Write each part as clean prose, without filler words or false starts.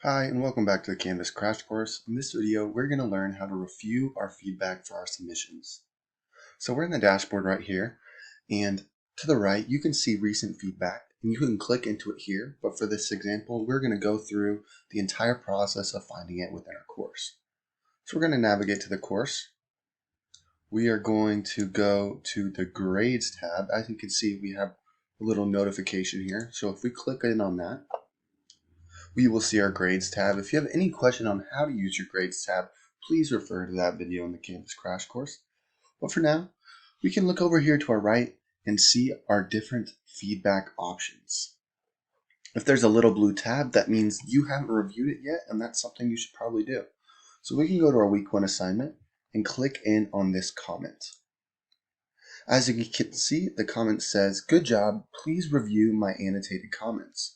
Hi, and welcome back to the Canvas Crash Course. In this video, we're going to learn how to review our feedback for our submissions. So we're in the dashboard right here, and to the right, you can see recent feedback, and you can click into it here. But for this example, we're going to go through the entire process of finding it within our course. So we're going to navigate to the course. We are going to go to the Grades tab. As you can see, we have a little notification here. So if we click in on that, we will see our Grades tab. If you have any question on how to use your Grades tab, please refer to that video in the Canvas Crash Course. But for now, we can look over here to our right and see our different feedback options. If there's a little blue tab, that means you haven't reviewed it yet, and that's something you should probably do. So we can go to our week 1 assignment and click in on this comment. As you can see, the comment says, "Good job, please review my annotated comments."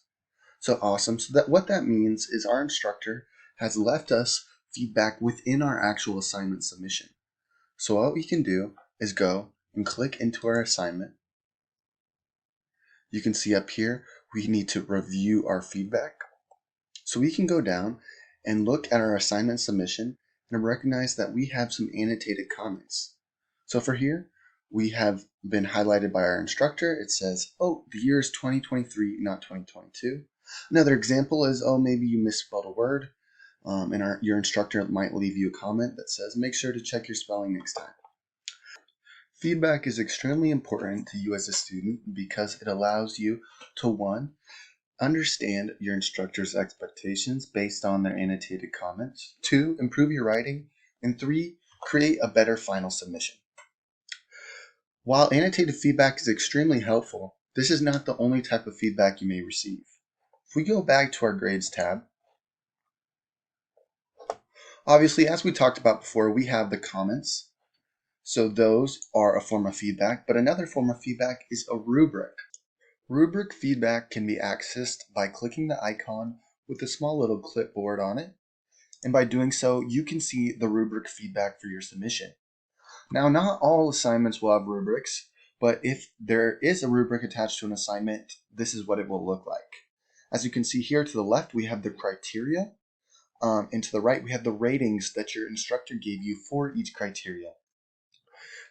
So awesome. So what that means is our instructor has left us feedback within our actual assignment submission. So what we can do is go and click into our assignment. You can see up here, we need to review our feedback. So we can go down and look at our assignment submission and recognize that we have some annotated comments. So for here, we have been highlighted by our instructor. It says, "Oh, the year is 2023, not 2022. Another example is, "Oh, maybe you misspelled a word," and your instructor might leave you a comment that says, "Make sure to check your spelling next time." Feedback is extremely important to you as a student because it allows you to, one, understand your instructor's expectations based on their annotated comments, two, improve your writing, and three, create a better final submission. While annotated feedback is extremely helpful, this is not the only type of feedback you may receive. If we go back to our Grades tab, obviously, as we talked about before, we have the comments. So those are a form of feedback, but another form of feedback is a rubric. Rubric feedback can be accessed by clicking the icon with a small little clipboard on it, and by doing so, you can see the rubric feedback for your submission. Now, not all assignments will have rubrics, but if there is a rubric attached to an assignment, this is what it will look like. As you can see here to the left, we have the criteria, and to the right, we have the ratings that your instructor gave you for each criteria.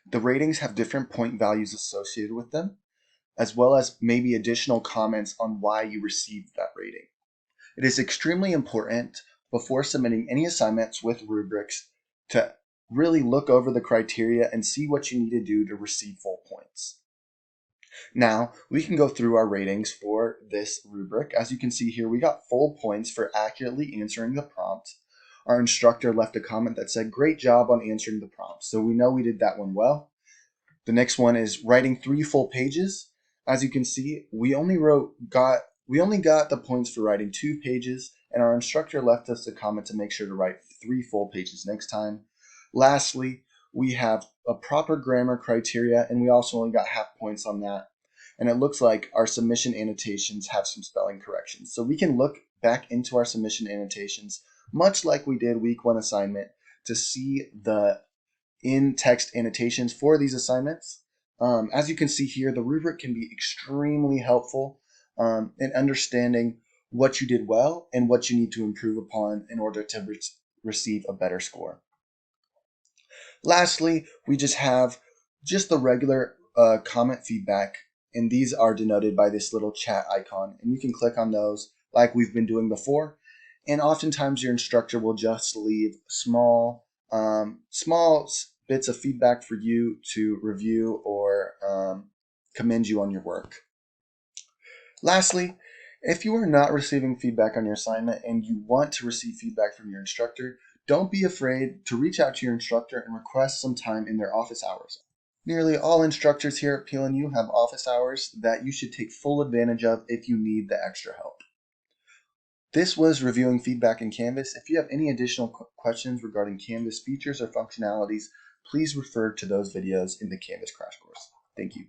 The ratings have different point values associated with them, as well as maybe additional comments on why you received that rating. It is extremely important before submitting any assignments with rubrics to really look over the criteria and see what you need to do to receive full points. Now, we can go through our ratings for this rubric. As you can see here, we got full points for accurately answering the prompt. Our instructor left a comment that said, "Great job on answering the prompt." So we know we did that one well. The next one is writing 3 full pages. As you can see, we only got the points for writing 2 pages, and our instructor left us a comment to make sure to write 3 full pages next time. Lastly, we have a proper grammar criteria, and we also only got half points on that. And it looks like our submission annotations have some spelling corrections. So we can look back into our submission annotations, much like we did week 1 assignment, to see the in-text annotations for these assignments. As you can see here, the rubric can be extremely helpful in understanding what you did well and what you need to improve upon in order to receive a better score. Lastly, we just have the regular comment feedback, and these are denoted by this little chat icon, and you can click on those like we've been doing before. And oftentimes your instructor will just leave small bits of feedback for you to review or commend you on your work. Lastly, if you are not receiving feedback on your assignment and you want to receive feedback from your instructor, don't be afraid to reach out to your instructor and request some time in their office hours. Nearly all instructors here at PLNU have office hours that you should take full advantage of if you need the extra help. This was reviewing feedback in Canvas. If you have any additional questions regarding Canvas features or functionalities, please refer to those videos in the Canvas Crash Course. Thank you.